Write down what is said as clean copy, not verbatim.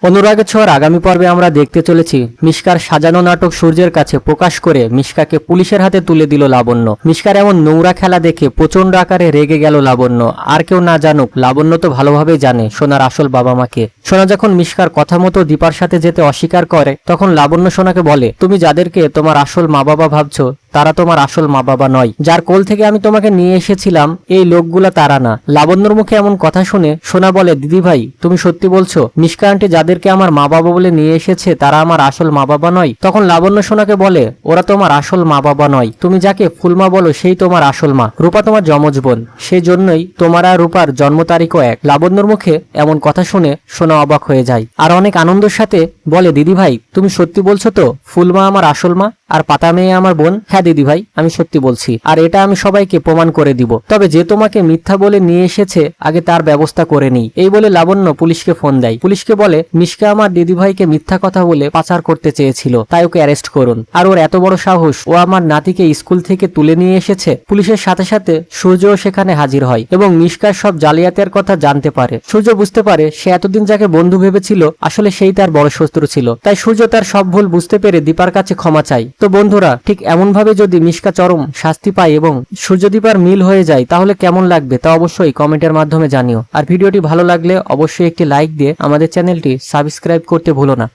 অনুরাগের ছোঁয়ার আগামী পর্বে আমরা দেখতে চলেছি মিশকার সাজানো নাটক সূর্যের কাছে প্রকাশ করে মিশকাকে পুলিশের হাতে তুলে দিল লাবণ্য। মিশকার এমন নোংরা খেলা দেখে প্রচন্ড আকারে রেগে গেল লাবণ্য। আর কেউ না জানুক, লাবণ্য তো ভালোভাবেই জানে সোনার আসল বাবা মাকে। সোনা যখন মিশকার কথা মতো দীপার সাথে যেতে অস্বীকার করে, তখন লাবণ্য সোনাকে বলে, তুমি যাদেরকে তোমার আসল মা বাবা ভাবছো তারা তোমার আসল মা বাবা নয়। যার কোল থেকে আমি তোমাকে নিয়ে এসেছিলাম এই লোকগুলা তারা না। লাবণ্যর মুখে এমন কথা শুনে সোনা বলে, দিদি ভাই তুমি সত্যি বলছো মিশকা আন্টি যাদেরকে আমার মা বাবা বলে নিয়ে এসেছে তারা আমার আসল মা বাবা নয়? তখন লাবণ্য সোনাকে বলে, ওরা তোমার আসল মা বাবা নয়, তুমি যাকে ফুলমা বলো সেই তোমার আসল মা। রূপা তোমার যমজ বোন, সেই জন্যই তোমার আর রূপার জন্ম তারিখও এক। লাবণ্যর মুখে এমন কথা শুনে সোনা অবাক হয়ে যায় আর অনেক আনন্দের সাথে বলে, দিদি ভাই তুমি সত্যি বলছো তো ফুলমা আমার আসল মা আর পাতা মেয়ে আমার বোন? হ্যাঁ দিদি ভাই আমি সত্যি বলছি, আর এটা আমি সবাইকে প্রমাণ করে দিব। তবে যে তোমাকে মিথ্যা বলে নিয়ে এসেছে আগে তার ব্যবস্থা করে নিই। এই বলে লাবণ্য পুলিশকে ফোন দেয়। পুলিশকে বলে, মিশকা আমার দিদি ভাইকে মিথ্যা কথা বলে পাচার করতে চেয়েছিল, তাই ওকে অ্যারেস্ট করুন। আর ওর এত বড় সাহস, ও আমার নাতিকে স্কুল থেকে তুলে নিয়ে এসেছে। পুলিশের সাথে সাথে সূর্যও সেখানে হাজির হয় এবং মিশকার সব জালিয়াতের কথা জানতে পারে। সূর্য বুঝতে পারে সে এতদিন যাকে বন্ধু ভেবেছিল আসলে সেই তার বড় শত্রু ছিল। তাই সূর্য তার সব ভুল বুঝতে পেরে দীপার কাছে ক্ষমা চায়। তো বন্ধুরা, ঠিক এমন ভাবে যদি মিশকা চরম শাস্তি পায় এবং সূর্য দীপার মিল হয়ে যায় তাহলে কেমন লাগবে তা অবশ্যই কমেন্টের মাধ্যমে জানিও। আর ভিডিওটি ভালো লাগলে অবশ্যই একটি লাইক দিয়ে আমাদের চ্যানেলটি সাবস্ক্রাইব করতে ভুলো না।